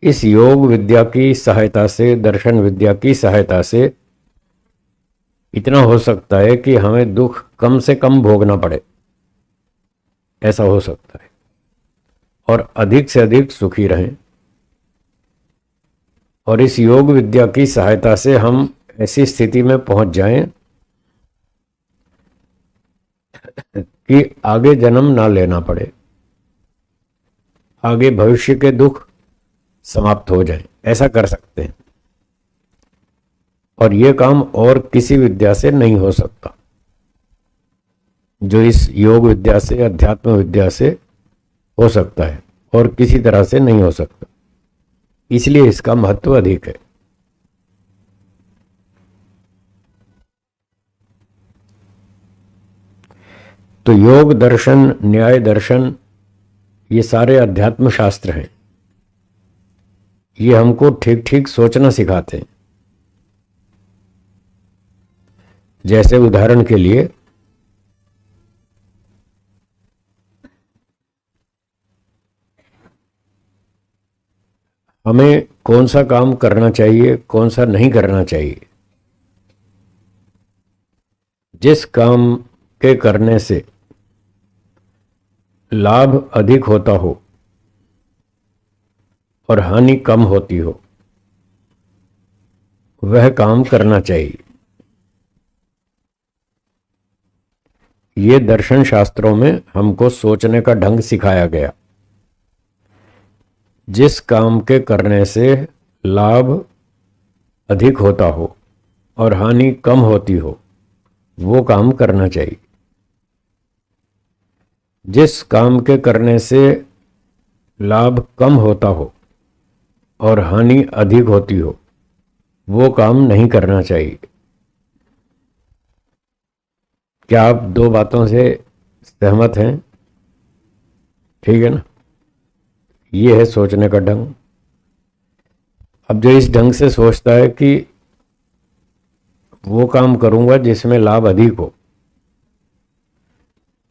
इस योग विद्या की सहायता से, दर्शन विद्या की सहायता से इतना हो सकता है कि हमें दुख कम से कम भोगना पड़े, ऐसा हो सकता है, और अधिक से अधिक सुखी रहें। और इस योग विद्या की सहायता से हम ऐसी स्थिति में पहुंच जाएं कि आगे जन्म ना लेना पड़े, आगे भविष्य के दुख समाप्त हो जाएं, ऐसा कर सकते हैं। और यह काम और किसी विद्या से नहीं हो सकता, जो इस योग विद्या से, अध्यात्म विद्या से हो सकता है, और किसी तरह से नहीं हो सकता। इसलिए इसका महत्व अधिक है। तो योग दर्शन, न्याय दर्शन, ये सारे अध्यात्म शास्त्र हैं। ये हमको ठीक ठीक सोचना सिखाते हैं। जैसे उदाहरण के लिए, हमें कौन सा काम करना चाहिए, कौन सा नहीं करना चाहिए। जिस काम के करने से लाभ अधिक होता हो और हानि कम होती हो, वह काम करना चाहिए। ये दर्शन शास्त्रों में हमको सोचने का ढंग सिखाया गया। जिस काम के करने से लाभ अधिक होता हो और हानि कम होती हो, वो काम करना चाहिए। जिस काम के करने से लाभ कम होता हो और हानि अधिक होती हो, वो काम नहीं करना चाहिए। क्या आप दो बातों से सहमत हैं? ठीक है ना? ये है सोचने का ढंग। अब जो इस ढंग से सोचता है कि वो काम करूंगा जिसमें लाभ अधिक हो,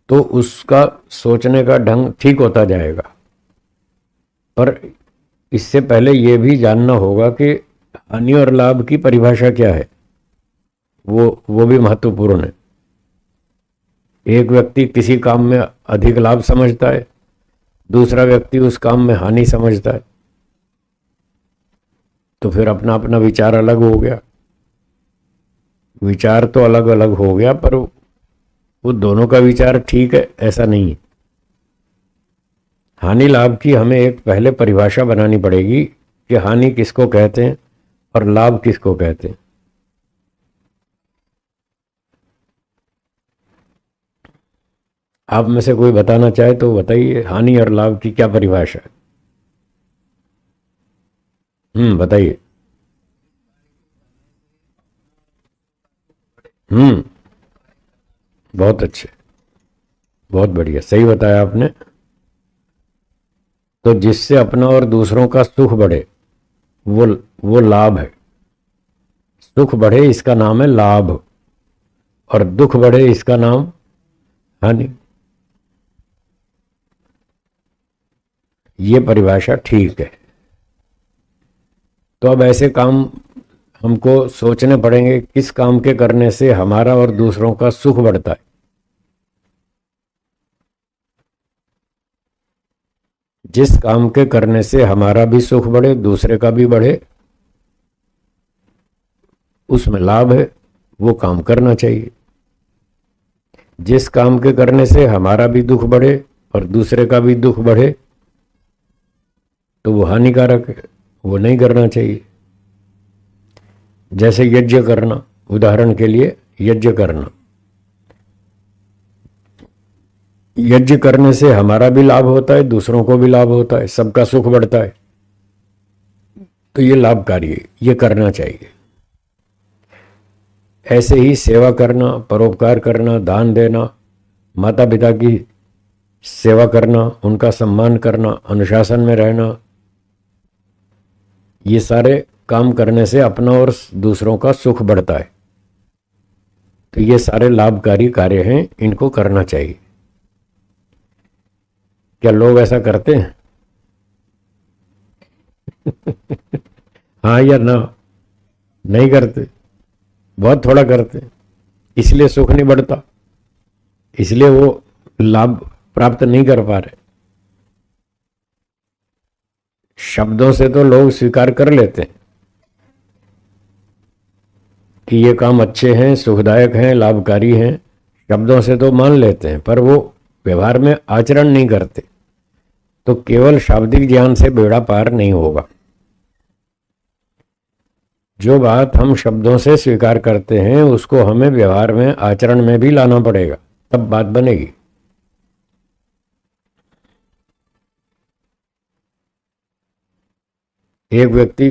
तो उसका सोचने का ढंग ठीक होता जाएगा। पर इससे पहले यह भी जानना होगा कि हानि और लाभ की परिभाषा क्या है। वो भी महत्वपूर्ण है। एक व्यक्ति किसी काम में अधिक लाभ समझता है, दूसरा व्यक्ति उस काम में हानि समझता है, तो फिर अपना अपना विचार अलग हो गया। विचार तो अलग अलग हो गया, पर वो दोनों का विचार ठीक है ऐसा नहीं है। हानि लाभ की हमें एक पहले परिभाषा बनानी पड़ेगी कि हानि किसको कहते हैं और लाभ किसको कहते हैं। आप में से कोई बताना चाहे तो बताइए, हानि और लाभ की क्या परिभाषा है? बताइए। बहुत अच्छे, बहुत बढ़िया, सही बताया आपने। तो जिससे अपना और दूसरों का सुख बढ़े, वो लाभ है। सुख बढ़े इसका नाम है लाभ, और दुख बढ़े इसका नाम हानि। ये परिभाषा ठीक है। तो अब ऐसे काम हमको सोचने पड़ेंगे, किस काम के करने से हमारा और दूसरों का सुख बढ़ता है। जिस काम के करने से हमारा भी सुख बढ़े, दूसरे का भी बढ़े, उसमें लाभ है, वो काम करना चाहिए। जिस काम के करने से हमारा भी दुख बढ़े और दूसरे का भी दुख बढ़े, तो वो हानिकारक है, वो नहीं करना चाहिए। जैसे यज्ञ करना, उदाहरण के लिए यज्ञ करना। यज्ञ करने से हमारा भी लाभ होता है, दूसरों को भी लाभ होता है, सबका सुख बढ़ता है, तो ये लाभकारी है, ये करना चाहिए। ऐसे ही सेवा करना, परोपकार करना, दान देना, माता पिता की सेवा करना, उनका सम्मान करना, अनुशासन में रहना, ये सारे काम करने से अपना और दूसरों का सुख बढ़ता है। तो ये सारे लाभकारी कार्य हैं, इनको करना चाहिए। क्या लोग ऐसा करते हैं? हाँ या ना, नहीं करते, बहुत थोड़ा करते, इसलिए सुख नहीं बढ़ता, इसलिए वो लाभ प्राप्त नहीं कर पा रहे। शब्दों से तो लोग स्वीकार कर लेते हैं कि ये काम अच्छे हैं, सुखदायक हैं, लाभकारी हैं, शब्दों से तो मान लेते हैं, पर वो व्यवहार में आचरण नहीं करते। तो केवल शाब्दिक ज्ञान से बेड़ा पार नहीं होगा। जो बात हम शब्दों से स्वीकार करते हैं उसको हमें व्यवहार में, आचरण में भी लाना पड़ेगा, तब बात बनेगी। एक व्यक्ति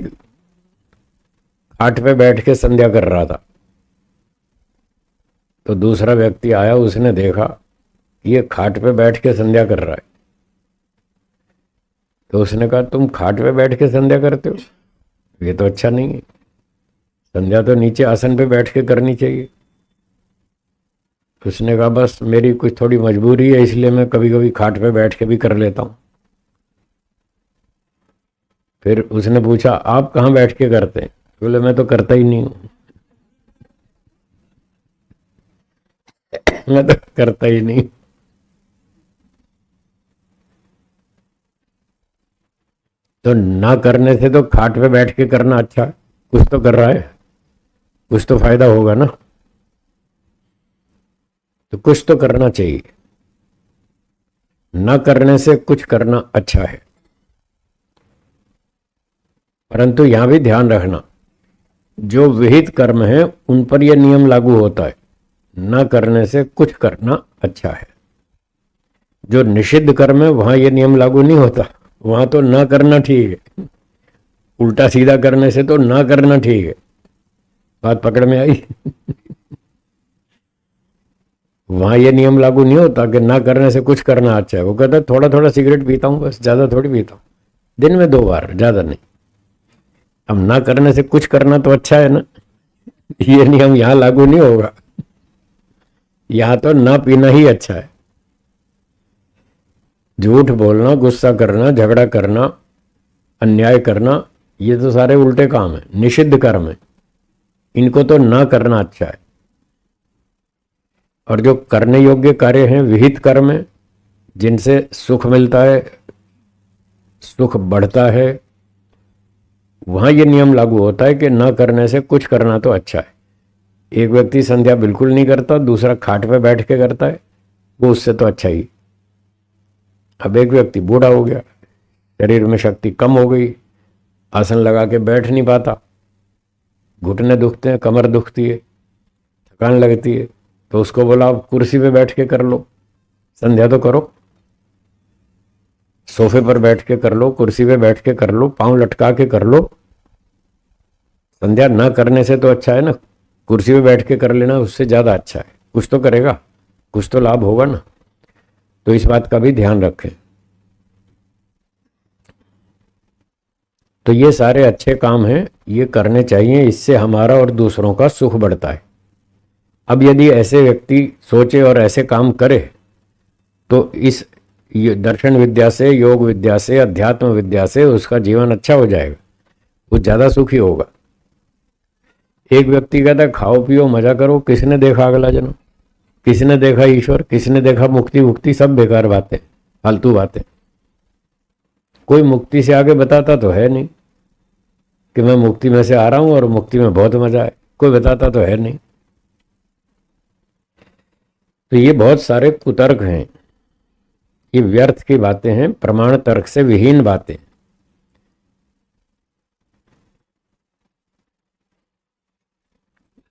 खाट पे बैठ के संध्या कर रहा था, तो दूसरा व्यक्ति आया, उसने देखा कि ये खाट पे बैठ के संध्या कर रहा है, तो उसने कहा तुम खाट पे बैठ के संध्या करते हो, ये तो अच्छा नहीं है, संध्या तो नीचे आसन पे बैठ के करनी चाहिए। उसने कहा बस मेरी कुछ थोड़ी मजबूरी है, इसलिए मैं कभी कभी खाट पे बैठ के भी कर लेता हूं। फिर उसने पूछा आप कहाँ बैठ के करते हैं? बोले मैं तो करता ही नहीं हूं, मैं तो करता ही नहीं। तो ना करने से तो खाट पे बैठ के करना अच्छा, कुछ तो कर रहा है, कुछ तो फायदा होगा ना, तो कुछ तो करना चाहिए। ना करने से कुछ करना अच्छा है, परंतु यहां भी ध्यान रखना, जो विहित कर्म है उन पर यह नियम लागू होता है, न करने से कुछ करना अच्छा है। जो निषिद्ध कर्म है वहां यह नियम लागू नहीं होता, वहां तो ना करना ठीक है, उल्टा सीधा करने से तो ना करना ठीक है। बात पकड़ में आई? वहां यह नियम लागू नहीं होता कि ना करने से कुछ करना अच्छा है। वो कहता है थोड़ा थोड़ा सिगरेट पीता हूं, बस ज्यादा थोड़ी पीता हूं, दिन में 2 बार, ज्यादा नहीं। अब ना करने से कुछ करना तो अच्छा है ना, ये नियम यहां लागू नहीं होगा, यहां तो ना पीना ही अच्छा है। झूठ बोलना, गुस्सा करना, झगड़ा करना, अन्याय करना, ये तो सारे उल्टे काम है, निषिद्ध कर्म है, इनको तो ना करना अच्छा है। और जो करने योग्य कार्य हैं, विहित कर्म है, जिनसे सुख मिलता है, सुख बढ़ता है, वहां ये नियम लागू होता है कि ना करने से कुछ करना तो अच्छा है। एक व्यक्ति संध्या बिल्कुल नहीं करता, दूसरा खाट पे बैठ के करता है, वो उससे तो अच्छा ही। अब एक व्यक्ति बूढ़ा हो गया, शरीर में शक्ति कम हो गई, आसन लगा के बैठ नहीं पाता, घुटने दुखते हैं, कमर दुखती है, थकान लगती है, तो उसको बोला आप कुर्सी पे बैठ के कर लो, संध्या तो करो, सोफे पर बैठ के कर लो, कुर्सी पे बैठ के कर लो, पांव लटका के कर लो। संध्या ना करने से तो अच्छा है ना, कुर्सी पे बैठ के कर लेना उससे ज्यादा अच्छा है, कुछ तो करेगा, कुछ तो लाभ होगा ना। तो इस बात का भी ध्यान रखें। तो ये सारे अच्छे काम हैं, ये करने चाहिए, इससे हमारा और दूसरों का सुख बढ़ता है। अब यदि ऐसे व्यक्ति सोचे और ऐसे काम करे तो इस दर्शन विद्या से, योग विद्या से, अध्यात्म विद्या से उसका जीवन अच्छा हो जाएगा, वो ज्यादा सुखी होगा। एक व्यक्ति कहता है खाओ पियो मजा करो, किसने देखा अगला जन्म, किसने देखा ईश्वर, किसने देखा मुक्ति, मुक्ति सब बेकार बातें, फालतू बातें। कोई मुक्ति से आगे बताता तो है नहीं कि मैं मुक्ति में से आ रहा हूं और मुक्ति में बहुत मजा है, कोई बताता तो है नहीं। तो ये बहुत सारे कुतर्क हैं, ये व्यर्थ की बातें हैं, प्रमाण तर्क से विहीन बातें।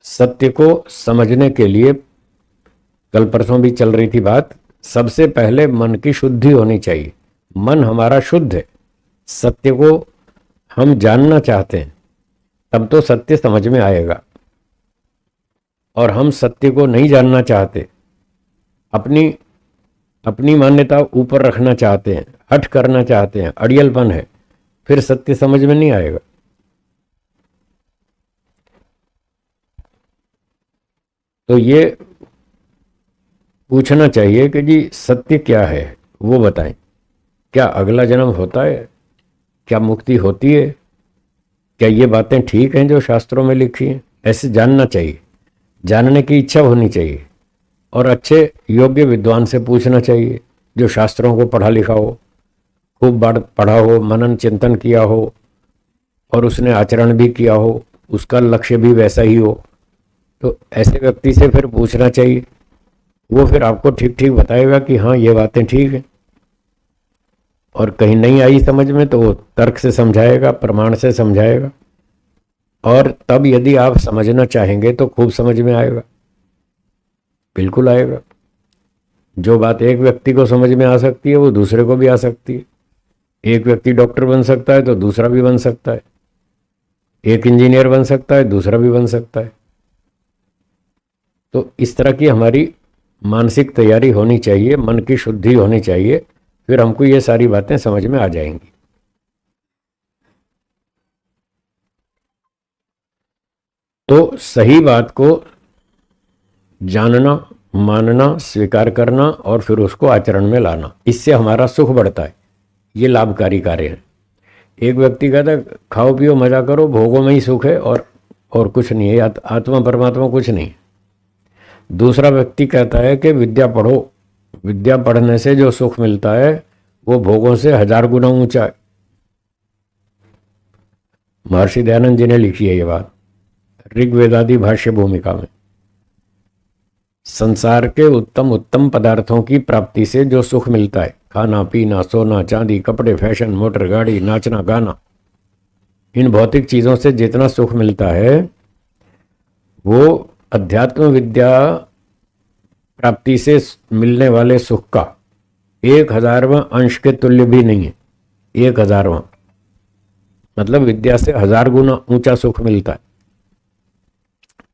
सत्य को समझने के लिए, कल परसों भी चल रही थी बात, सबसे पहले मन की शुद्धि होनी चाहिए। मन हमारा शुद्ध है, सत्य को हम जानना चाहते हैं, तब तो सत्य समझ में आएगा। और हम सत्य को नहीं जानना चाहते, अपनी अपनी मान्यता ऊपर रखना चाहते हैं, हठ करना चाहते हैं, अड़ियलपन है, फिर सत्य समझ में नहीं आएगा। तो ये पूछना चाहिए कि जी सत्य क्या है, वो बताएं। क्या अगला जन्म होता है? क्या मुक्ति होती है? क्या ये बातें ठीक हैं जो शास्त्रों में लिखी हैं? ऐसे जानना चाहिए, जानने की इच्छा होनी चाहिए, और अच्छे योग्य विद्वान से पूछना चाहिए जो शास्त्रों को पढ़ा लिखा हो, खूब बार पढ़ा हो, मनन चिंतन किया हो, और उसने आचरण भी किया हो, उसका लक्ष्य भी वैसा ही हो। तो ऐसे व्यक्ति से फिर पूछना चाहिए, वो फिर आपको ठीक ठीक बताएगा कि हाँ ये बातें ठीक हैं। और कहीं नहीं आई समझ में तो वो तर्क से समझाएगा, प्रमाण से समझाएगा, और तब यदि आप समझना चाहेंगे तो खूब समझ में आएगा, बिल्कुल आएगा। जो बात एक व्यक्ति को समझ में आ सकती है वो दूसरे को भी आ सकती है। एक व्यक्ति डॉक्टर बन सकता है तो दूसरा भी बन सकता है, एक इंजीनियर बन सकता है दूसरा भी बन सकता है। तो इस तरह की हमारी मानसिक तैयारी होनी चाहिए, मन की शुद्धि होनी चाहिए, फिर हमको ये सारी बातें समझ में आ जाएंगी। तो सही बात को जानना, मानना, स्वीकार करना और फिर उसको आचरण में लाना, इससे हमारा सुख बढ़ता है। ये लाभकारी कार्य है। एक व्यक्ति कहता है खाओ पियो मजा करो, भोगों में ही सुख है और कुछ नहीं है, आत्मा परमात्मा कुछ नहीं। दूसरा व्यक्ति कहता है कि विद्या पढ़ो, विद्या पढ़ने से जो सुख मिलता है वो भोगों से 1000 गुना ऊंचा है। महर्षि दयानंद जी ने लिखी है ये बात ऋग्वेदादि भाष्य भूमिका में। संसार के उत्तम उत्तम पदार्थों की प्राप्ति से जो सुख मिलता है, खाना पीना, सोना चांदी, कपड़े, फैशन, मोटर गाड़ी, नाचना गाना, इन भौतिक चीजों से जितना सुख मिलता है वो अध्यात्म विद्या प्राप्ति से मिलने वाले सुख का 1000वां अंश के तुल्य भी नहीं है। 1000वां मतलब विद्या से 1000 गुना ऊंचा सुख मिलता है।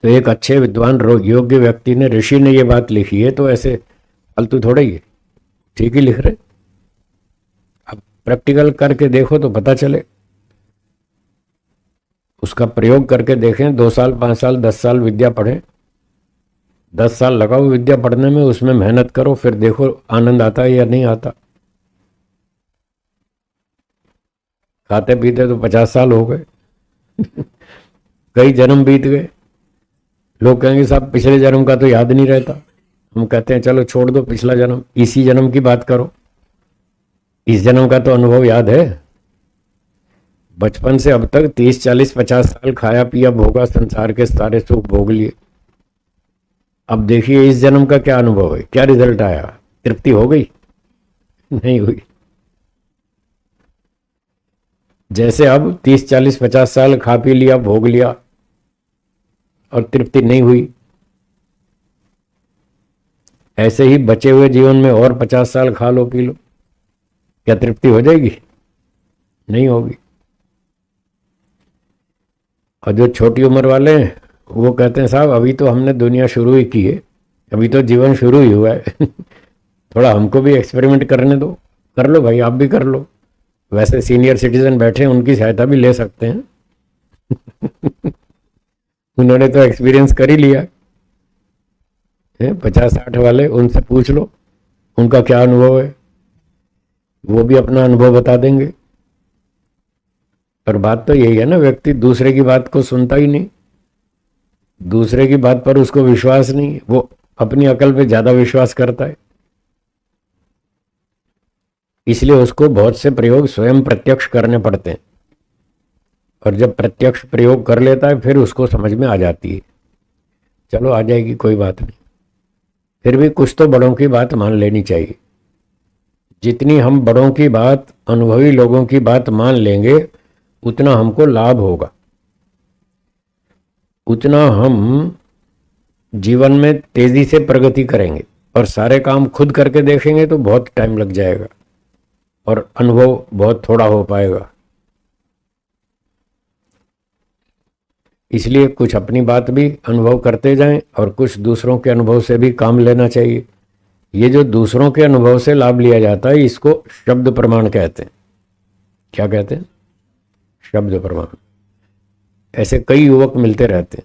तो एक अच्छे विद्वान योग्य व्यक्ति ने, ऋषि ने ये बात लिखी है तो ऐसे फालतू थोड़ा ही है, ठीक ही लिख रहे। अब प्रैक्टिकल करके देखो तो पता चले, उसका प्रयोग करके देखें। 2 साल 5 साल 10 साल विद्या पढ़ें, 10 साल लगाओ विद्या पढ़ने में, उसमें मेहनत करो, फिर देखो आनंद आता है या नहीं आता। खाते पीते तो 50 साल हो गए कई जन्म बीत गए। लोग कहेंगे साहब पिछले जन्म का तो याद नहीं रहता। हम कहते हैं चलो छोड़ दो पिछला जन्म, इसी जन्म की बात करो। इस जन्म का तो अनुभव याद है। बचपन से अब तक 30 40 50 साल खाया पिया भोगा, संसार के सारे सुख भोग लिए। अब देखिए इस जन्म का क्या अनुभव है, क्या रिजल्ट आया, तृप्ति हो गई? नहीं हुई। जैसे अब 30 40 50 साल खा पी लिया, भोग लिया और तृप्ति नहीं हुई, ऐसे ही बचे हुए जीवन में और 50 साल खा लो पी लो, क्या तृप्ति हो जाएगी? नहीं होगी। और जो छोटी उम्र वाले हैं वो कहते हैं साहब अभी तो हमने दुनिया शुरू ही की है, अभी तो जीवन शुरू ही हुआ है थोड़ा हमको भी एक्सपेरिमेंट करने दो। कर लो भाई, आप भी कर लो। वैसे सीनियर सिटीजन बैठे हैं, उनकी सहायता भी ले सकते हैं उन्होंने तो एक्सपीरियंस कर ही लिया है। 50-60 वाले, उनसे पूछ लो उनका क्या अनुभव है, वो भी अपना अनुभव बता देंगे। पर बात तो यही है ना, व्यक्ति दूसरे की बात को सुनता ही नहीं, दूसरे की बात पर उसको विश्वास नहीं, वो अपनी अकल पे ज्यादा विश्वास करता है। इसलिए उसको बहुत से प्रयोग स्वयं प्रत्यक्ष करने पड़ते हैं, और जब प्रत्यक्ष प्रयोग कर लेता है फिर उसको समझ में आ जाती है। चलो आ जाएगी, कोई बात नहीं। फिर भी कुछ तो बड़ों की बात मान लेनी चाहिए। जितनी हम बड़ों की बात, अनुभवी लोगों की बात मान लेंगे उतना हमको लाभ होगा, उतना हम जीवन में तेजी से प्रगति करेंगे। और सारे काम खुद करके देखेंगे तो बहुत टाइम लग जाएगा और अनुभव बहुत थोड़ा हो पाएगा। इसलिए कुछ अपनी बात भी अनुभव करते जाएं और कुछ दूसरों के अनुभव से भी काम लेना चाहिए। ये जो दूसरों के अनुभव से लाभ लिया जाता है इसको शब्द प्रमाण कहते हैं। क्या कहते हैं? शब्द प्रमाण। ऐसे कई युवक मिलते रहते हैं,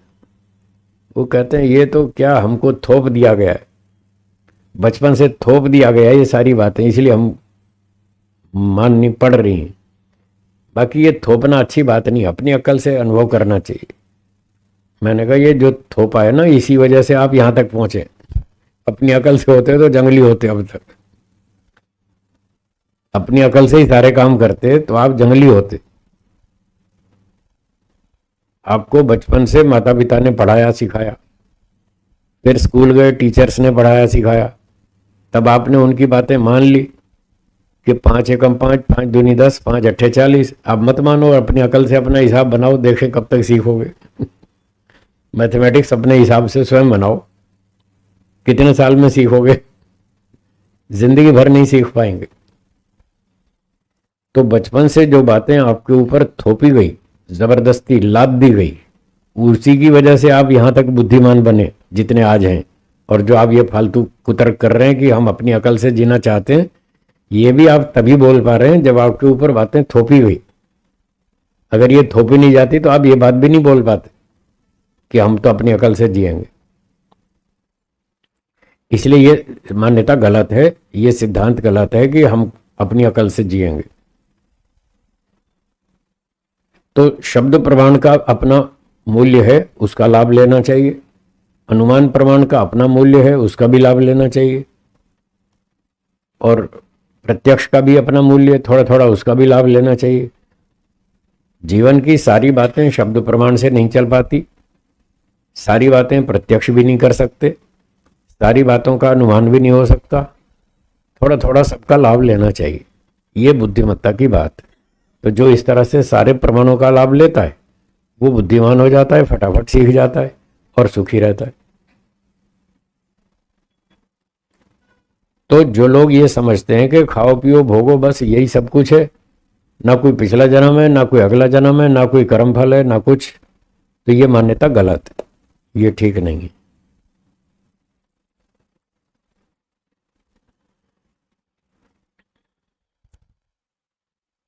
वो कहते हैं ये तो क्या हमको थोप दिया गया है, बचपन से थोप दिया गया है ये सारी बातें, इसलिए हम मान नहीं पड़ रही हैं। बाकी ये थोपना अच्छी बात नहीं, अपनी अक्ल से अनुभव करना चाहिए। मैंने कहा ये जो थोपा है ना, इसी वजह से आप यहां तक पहुंचे। अपनी अकल से होते तो जंगली होते अब तक। अपनी अकल से ही सारे काम करते तो आप जंगली होते। आपको बचपन से माता पिता ने पढ़ाया सिखाया, फिर स्कूल गए, टीचर्स ने पढ़ाया सिखाया, तब आपने उनकी बातें मान ली कि 5 एकम 5, 5 दूनी 10, 5 अट्ठे 40। अब मत मानो, अपनी अकल से अपना हिसाब बनाओ, देखें कब तक सीखोगे। मैथमेटिक्स अपने हिसाब से स्वयं बनाओ, कितने साल में सीखोगे? जिंदगी भर नहीं सीख पाएंगे। तो बचपन से जो बातें आपके ऊपर थोपी गई, जबरदस्ती लाद दी गई, उसी की वजह से आप यहां तक बुद्धिमान बने जितने आज हैं। और जो आप ये फालतू कुतर्क कर रहे हैं कि हम अपनी अकल से जीना चाहते हैं, ये भी आप तभी बोल पा रहे हैं जब आपके ऊपर बातें थोपी गई। अगर ये थोपी नहीं जाती तो आप ये बात भी नहीं बोल पाते कि हम तो अपनी अकल से जिएंगे। इसलिए ये मान्यता गलत है, ये सिद्धांत गलत है कि हम अपनी अकल से जिएंगे। तो शब्द प्रमाण का अपना मूल्य है, उसका लाभ लेना चाहिए। अनुमान प्रमाण का अपना मूल्य है, उसका भी लाभ लेना चाहिए। और प्रत्यक्ष का भी अपना मूल्य है, थोड़ा थोड़ा उसका भी लाभ लेना चाहिए। जीवन की सारी बातें शब्द प्रमाण से नहीं चल पाती, सारी बातें प्रत्यक्ष भी नहीं कर सकते, सारी बातों का अनुमान भी नहीं हो सकता। थोड़ा थोड़ा सबका लाभ लेना चाहिए, ये बुद्धिमत्ता की बात है। तो जो इस तरह से सारे प्रमाणों का लाभ लेता है वो बुद्धिमान हो जाता है, फटाफट सीख जाता है और सुखी रहता है। तो जो लोग ये समझते हैं कि खाओ पियो भोगो बस यही सब कुछ है, ना कोई पिछला जन्म है, ना कोई अगला जन्म है, ना कोई कर्म फल है, ना कुछ, तो ये मान्यता गलत है, ये ठीक नहीं है।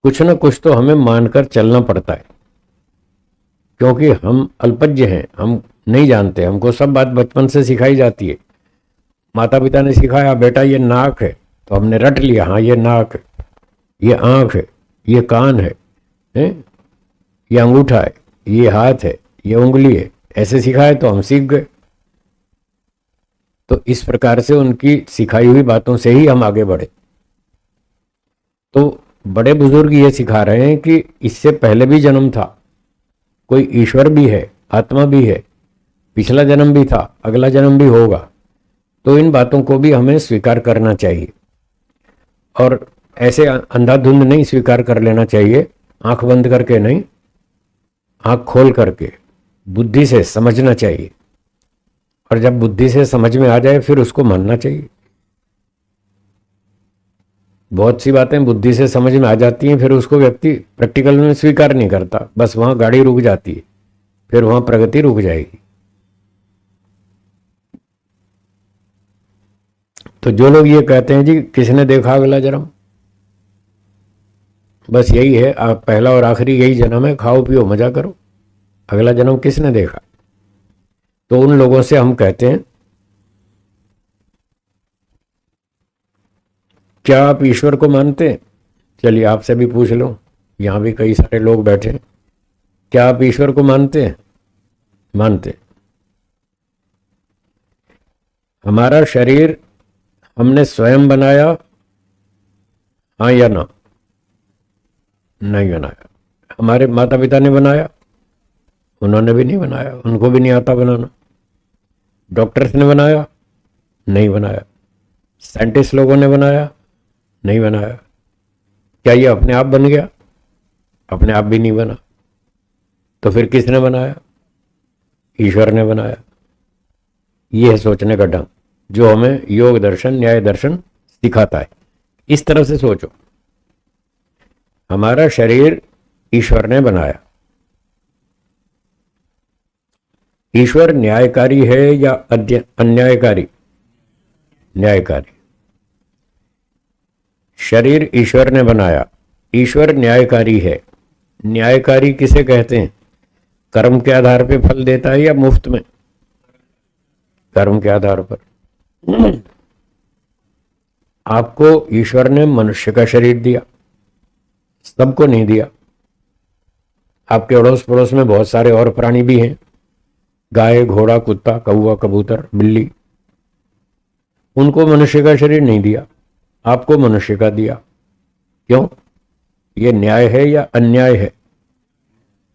कुछ ना कुछ तो हमें मानकर चलना पड़ता है, क्योंकि हम अल्पज्ञ हैं, हम नहीं जानते। हमको सब बात बचपन से सिखाई जाती है। माता पिता ने सिखाया बेटा ये नाक है, तो हमने रट लिया, हाँ ये नाक है, ये आंख है, ये कान है? ये अंगूठा है, ये हाथ है, ये उंगली है, ऐसे सिखाए तो हम सीख गए। तो इस प्रकार से उनकी सिखाई हुई बातों से ही हम आगे बढ़े। तो बड़े बुजुर्ग ये सिखा रहे हैं कि इससे पहले भी जन्म था, कोई ईश्वर भी है, आत्मा भी है, पिछला जन्म भी था, अगला जन्म भी होगा। तो इन बातों को भी हमें स्वीकार करना चाहिए, और ऐसे अंधाधुंध नहीं स्वीकार कर लेना चाहिए, आंख बंद करके नहीं, आंख खोल करके बुद्धि से समझना चाहिए। और जब बुद्धि से समझ में आ जाए फिर उसको मानना चाहिए। बहुत सी बातें बुद्धि से समझ में आ जाती हैं, फिर उसको व्यक्ति प्रैक्टिकल में स्वीकार नहीं करता, बस वहां गाड़ी रुक जाती है, फिर वहां प्रगति रुक जाएगी। तो जो लोग ये कहते हैं जी किसने देखा अगला जन्म, बस यही है, आप पहला और आखिरी यही जन्म है, खाओ पियो मजा करो, अगला जन्म किसने देखा? तो उन लोगों से हम कहते हैं क्या आप ईश्वर को मानते हैं? चलिए आपसे भी पूछ लो, यहां भी कई सारे लोग बैठे हैं, क्या आप ईश्वर को मानते हैं? मानते। हमारा शरीर हमने स्वयं बनाया, हाँ या ना? नहीं बनाया। हमारे माता पिता ने बनाया? उन्होंने भी नहीं बनाया, उनको भी नहीं आता बनाना। डॉक्टर्स ने बनाया? नहीं बनाया। साइंटिस्ट लोगों ने बनाया? नहीं बनाया। क्या ये अपने आप बन गया? अपने आप भी नहीं बना। तो फिर किसने बनाया? ईश्वर ने बनाया। ये है सोचने का ढंग जो हमें योग दर्शन न्याय दर्शन सिखाता है। इस तरह से सोचो, हमारा शरीर ईश्वर ने बनाया। ईश्वर न्यायकारी है या अन्यायकारी? न्यायकारी। शरीर ईश्वर ने बनाया, ईश्वर न्यायकारी है। न्यायकारी किसे कहते हैं? कर्म के आधार पर फल देता है या मुफ्त में? कर्म के आधार पर। आपको ईश्वर ने मनुष्य का शरीर दिया, सबको नहीं दिया। आपके अड़ोस पड़ोस में बहुत सारे और प्राणी भी हैं, गाय, घोड़ा, कुत्ता, कौवा, कबूतर, बिल्ली। उनको मनुष्य का शरीर नहीं दिया, आपको मनुष्य का दिया। क्यों? ये न्याय है या अन्याय है?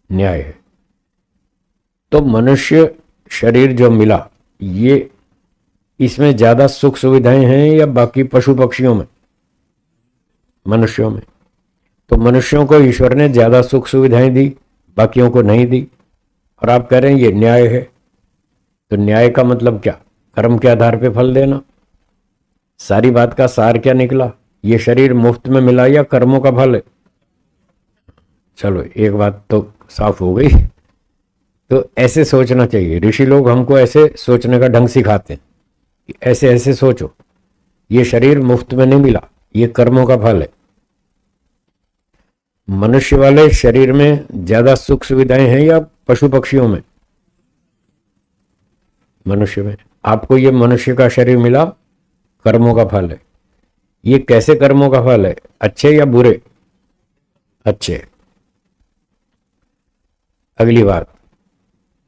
न्याय है। तो मनुष्य शरीर जो मिला, ये इसमें ज्यादा सुख सुविधाएं हैं या बाकी पशु पक्षियों में? मनुष्यों में। तो मनुष्यों को ईश्वर ने ज्यादा सुख सुविधाएं दी, बाकियों को नहीं दी, और आप कह रहे हैं ये न्याय है। तो न्याय का मतलब क्या? कर्म के आधार पे फल देना। सारी बात का सार क्या निकला? ये शरीर मुफ्त में मिला या कर्मों का फल है? चलो एक बात तो साफ हो गई। तो ऐसे सोचना चाहिए। ऋषि लोग हमको ऐसे सोचने का ढंग सिखाते हैं कि ऐसे ऐसे सोचो, ये शरीर मुफ्त में नहीं मिला, ये कर्मों का फल है। मनुष्य वाले शरीर में ज्यादा सुख सुविधाएं हैं या पशु पक्षियों में? मनुष्य में। आपको ये मनुष्य का शरीर मिला, कर्मों का फल है। ये कैसे कर्मों का फल है? अच्छे या बुरे? अच्छे। अगली बात,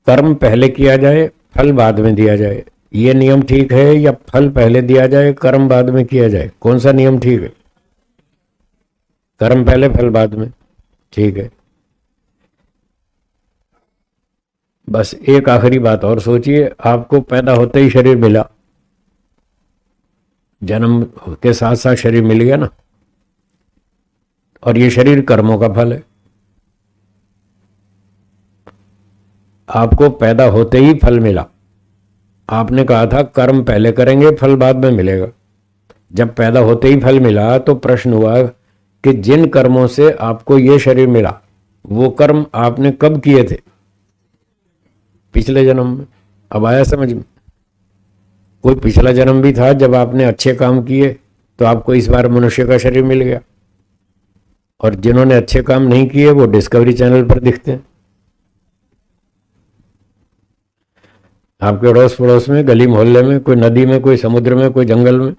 कर्म पहले किया जाए, फल बाद में दिया जाए, ये नियम ठीक है या फल पहले दिया जाए, कर्म बाद में किया जाए? कौन सा नियम ठीक है? कर्म पहले, फल बाद में। ठीक है। बस एक आखिरी बात और सोचिए, आपको पैदा होते ही शरीर मिला, जन्म के साथ साथ शरीर मिल गया ना, और ये शरीर कर्मों का फल है। आपको पैदा होते ही फल मिला। आपने कहा था कर्म पहले करेंगे, फल बाद में मिलेगा। जब पैदा होते ही फल मिला तो प्रश्न हुआ कि जिन कर्मों से आपको ये शरीर मिला, वो कर्म आपने कब किए थे? पिछले जन्म में। अब आया समझ में? कोई पिछला जन्म भी था जब आपने अच्छे काम किए, तो आपको इस बार मनुष्य का शरीर मिल गया। और जिन्होंने अच्छे काम नहीं किए वो डिस्कवरी चैनल पर दिखते हैं। आपके अड़ोस पड़ोस में, गली मोहल्ले में, कोई नदी में, कोई समुद्र में, कोई जंगल में,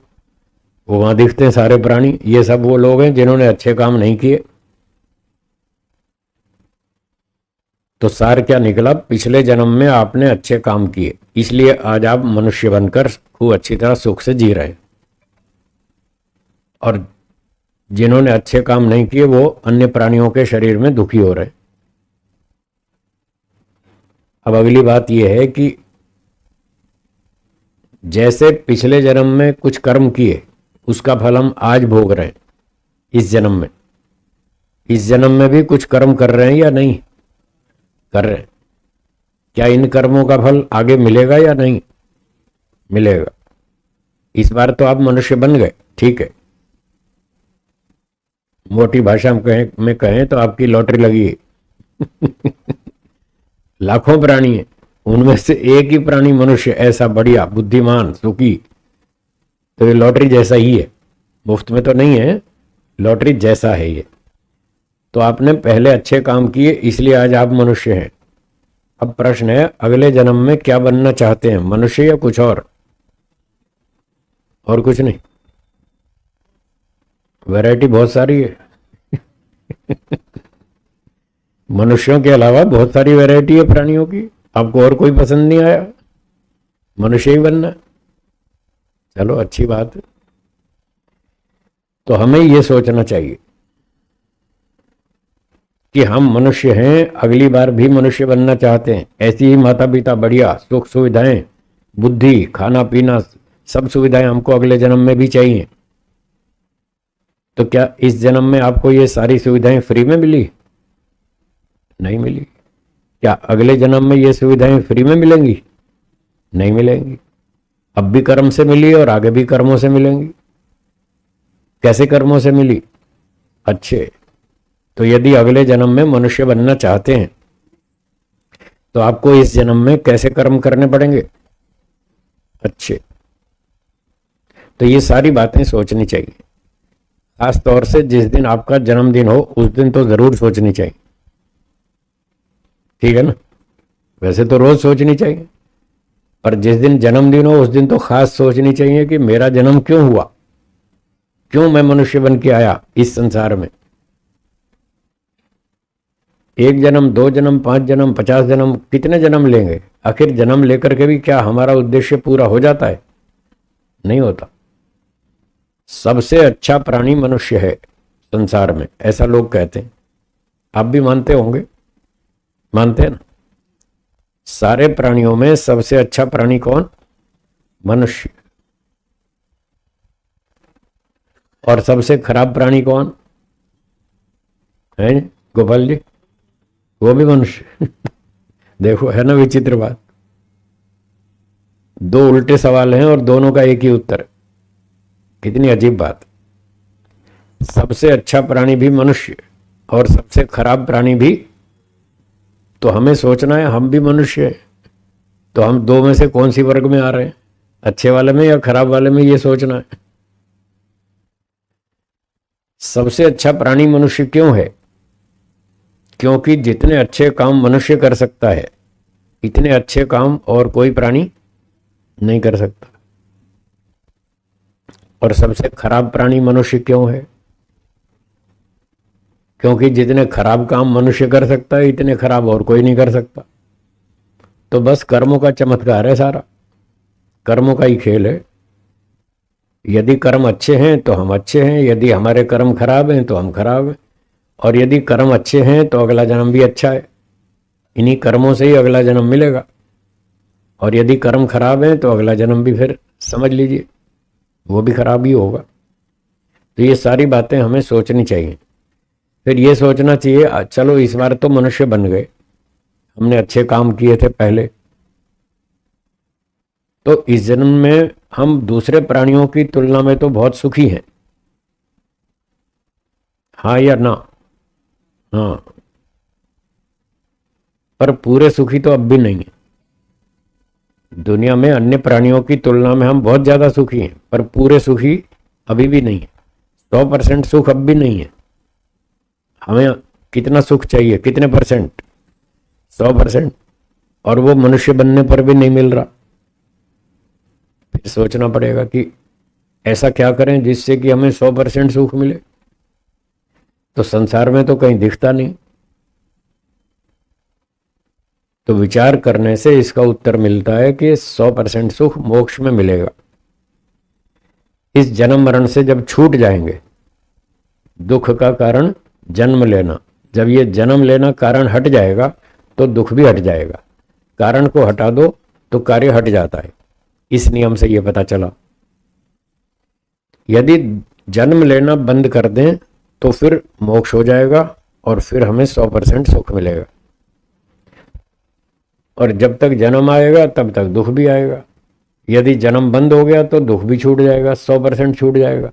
वो वहां दिखते हैं सारे प्राणी। ये सब वो लोग हैं जिन्होंने अच्छे काम नहीं किए। तो सार क्या निकला? पिछले जन्म में आपने अच्छे काम किए, इसलिए आज आप मनुष्य बनकर खूब अच्छी तरह सुख से जी रहे हैं। और जिन्होंने अच्छे काम नहीं किए वो अन्य प्राणियों के शरीर में दुखी हो रहे। अब अगली बात यह है कि जैसे पिछले जन्म में कुछ कर्म किए, उसका फल हम आज भोग रहे हैं इस जन्म में। इस जन्म में भी कुछ कर्म कर रहे हैं या नहीं कर रहे हैं? क्या इन कर्मों का फल आगे मिलेगा या नहीं मिलेगा? इस बार तो आप मनुष्य बन गए, ठीक है। मोटी भाषा में कहें तो आपकी लॉटरी लगी है। लाखों प्राणी है, उनमें से एक ही प्राणी मनुष्य ऐसा बढ़िया, बुद्धिमान, सुखी, तो ये लॉटरी जैसा ही है। मुफ्त में तो नहीं है, लॉटरी जैसा है ये। तो आपने पहले अच्छे काम किए, इसलिए आज आप मनुष्य हैं। अब प्रश्न है, अगले जन्म में क्या बनना चाहते हैं, मनुष्य या कुछ और कुछ नहीं? वैरायटी बहुत सारी है। मनुष्यों के अलावा बहुत सारी वैरायटी है प्राणियों की। आपको और कोई पसंद नहीं आया? मनुष्य ही बनना है। चलो अच्छी बात है। तो हमें यह सोचना चाहिए कि हम मनुष्य हैं, अगली बार भी मनुष्य बनना चाहते हैं। ऐसी ही माता पिता, बढ़िया सुख सुविधाएं, बुद्धि, खाना पीना, सब सुविधाएं हमको अगले जन्म में भी चाहिए। तो क्या इस जन्म में आपको ये सारी सुविधाएं फ्री में मिली? नहीं मिली। क्या अगले जन्म में ये सुविधाएं फ्री में मिलेंगी? नहीं मिलेंगी। अब भी कर्म से मिली और आगे भी कर्मों से मिलेंगी। कैसे कर्मों से मिली? अच्छे। तो यदि अगले जन्म में मनुष्य बनना चाहते हैं तो आपको इस जन्म में कैसे कर्म करने पड़ेंगे? अच्छे। तो ये सारी बातें सोचनी चाहिए। खास तौर से जिस दिन आपका जन्मदिन हो उस दिन तो जरूर सोचनी चाहिए, ठीक है ना? वैसे तो रोज सोचनी चाहिए, पर जिस दिन जन्मदिन हो उस दिन तो खास सोचनी चाहिए कि मेरा जन्म क्यों हुआ, क्यों मैं मनुष्य बन के आया इस संसार में। एक जन्म, 2 जन्म, 5 जन्म, 50 जन्म, कितने जन्म लेंगे? आखिर जन्म लेकर के भी क्या हमारा उद्देश्य पूरा हो जाता है? नहीं होता। सबसे अच्छा प्राणी मनुष्य है संसार में, ऐसा लोग कहते हैं। आप भी मानते होंगे, मानते हैं ना? सारे प्राणियों में सबसे अच्छा प्राणी कौन? मनुष्य। और सबसे खराब प्राणी कौन है गोपाल जी? वो भी मनुष्य। देखो, है ना विचित्र बात। दो उल्टे सवाल हैं और दोनों का एक ही उत्तर। कितनी अजीब बात। सबसे अच्छा प्राणी भी मनुष्य और सबसे खराब प्राणी भी। तो हमें सोचना है हम भी मनुष्य हैं, तो हम दो में से कौन सी वर्ग में आ रहे हैं, अच्छे वाले में या खराब वाले में, ये सोचना है। सबसे अच्छा प्राणी मनुष्य क्यों है? क्योंकि जितने अच्छे काम मनुष्य कर सकता है, इतने अच्छे काम और कोई प्राणी नहीं कर सकता। और सबसे खराब प्राणी मनुष्य क्यों है? क्योंकि जितने खराब काम मनुष्य कर सकता है, इतने खराब और कोई नहीं कर सकता। तो बस कर्मों का चमत्कार है सारा, कर्मों का ही खेल है। यदि कर्म अच्छे हैं तो हम अच्छे हैं, यदि हमारे कर्म खराब हैं तो हम खराब हैं। और यदि कर्म अच्छे हैं तो अगला जन्म भी अच्छा है, इन्हीं कर्मों से ही अगला जन्म मिलेगा। और यदि कर्म खराब हैं तो अगला जन्म भी फिर समझ लीजिए वो भी खराब ही होगा। तो ये सारी बातें हमें सोचनी चाहिए। फिर ये सोचना चाहिए चलो इस बार तो मनुष्य बन गए, हमने अच्छे काम किए थे पहले, तो इस जन्म में हम दूसरे प्राणियों की तुलना में तो बहुत सुखी हैं। हाँ या ना? हाँ, पर पूरे सुखी तो अब भी नहीं है। दुनिया में अन्य प्राणियों की तुलना में हम बहुत ज्यादा सुखी हैं, पर पूरे सुखी अभी भी नहीं है। 100% सुख अब भी नहीं है। हमें कितना सुख चाहिए, कितने परसेंट? 100%। और वो मनुष्य बनने पर भी नहीं मिल रहा। फिर सोचना पड़ेगा कि ऐसा क्या करें जिससे कि हमें 100% सुख मिले। तो संसार में तो कहीं दिखता नहीं। तो विचार करने से इसका उत्तर मिलता है कि 100% सुख मोक्ष में मिलेगा। इस जन्म मरण से जब छूट जाएंगे, दुख का कारण जन्म लेना, जब ये जन्म लेना कारण हट जाएगा तो दुख भी हट जाएगा। कारण को हटा दो तो कार्य हट जाता है। इस नियम से ये पता चला। यदि जन्म लेना बंद कर दें तो फिर मोक्ष हो जाएगा और फिर हमें 100% सुख मिलेगा। और जब तक जन्म आएगा तब तक दुख भी आएगा। यदि जन्म बंद हो गया तो दुख भी छूट जाएगा, 100% छूट जाएगा।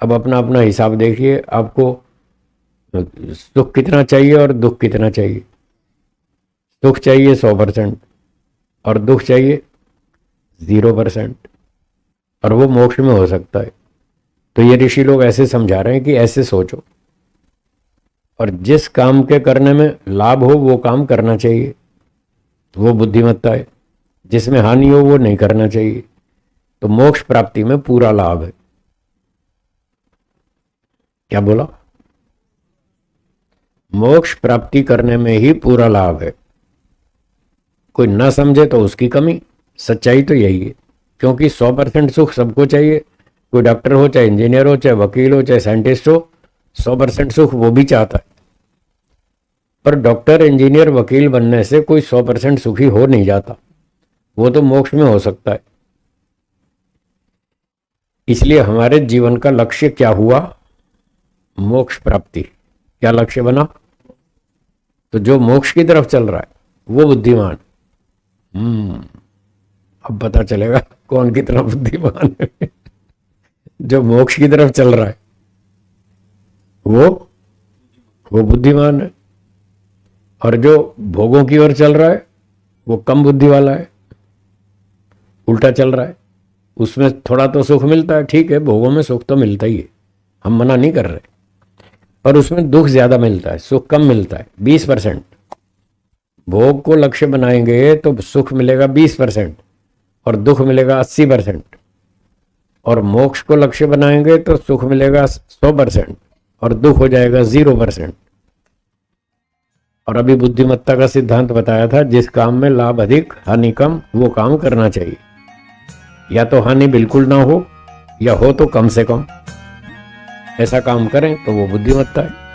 अब अपना अपना हिसाब देखिए, आपको सुख कितना चाहिए और दुख कितना चाहिए? सुख चाहिए 100% और दुख चाहिए 0%। और वो मोक्ष में हो सकता है। तो ये ऋषि लोग ऐसे समझा रहे हैं कि ऐसे सोचो, और जिस काम के करने में लाभ हो वो काम करना चाहिए, वो बुद्धिमत्ता है। जिसमें हानि हो वो नहीं करना चाहिए। तो मोक्ष प्राप्ति में पूरा लाभ है। क्या बोला? मोक्ष प्राप्ति करने में ही पूरा लाभ है। कोई ना समझे तो उसकी कमी। सच्चाई तो यही है, क्योंकि 100% सुख सबको चाहिए। कोई डॉक्टर हो, चाहे इंजीनियर हो, चाहे वकील हो, चाहे साइंटिस्ट हो, 100% सुख वो भी चाहता है। पर डॉक्टर, इंजीनियर, वकील बनने से कोई 100% सुखी हो नहीं जाता। वो तो मोक्ष में हो सकता है। इसलिए हमारे जीवन का लक्ष्य क्या हुआ? मोक्ष प्राप्ति। क्या लक्ष्य बना? तो जो मोक्ष की तरफ चल रहा है वो बुद्धिमान। अब पता चलेगा कौन कितना बुद्धिमान है। जो मोक्ष की तरफ चल रहा है वो बुद्धिमान है, और जो भोगों की ओर चल रहा है वो कम बुद्धि वाला है, उल्टा चल रहा है। उसमें थोड़ा तो सुख मिलता है, ठीक है, भोगों में सुख तो मिलता ही है, हम मना नहीं कर रहे, पर उसमें दुख ज्यादा मिलता है, सुख कम मिलता है। 20% भोग को लक्ष्य बनाएंगे तो सुख मिलेगा 20% और दुख मिलेगा 80%। और मोक्ष को लक्ष्य बनाएंगे तो सुख मिलेगा 100% और दुख हो जाएगा 0%। और अभी बुद्धिमत्ता का सिद्धांत बताया था, जिस काम में लाभ अधिक हानि कम वो काम करना चाहिए। या तो हानि बिल्कुल ना हो या हो तो कम से कम, ऐसा काम करें तो वो बुद्धिमत्ता है।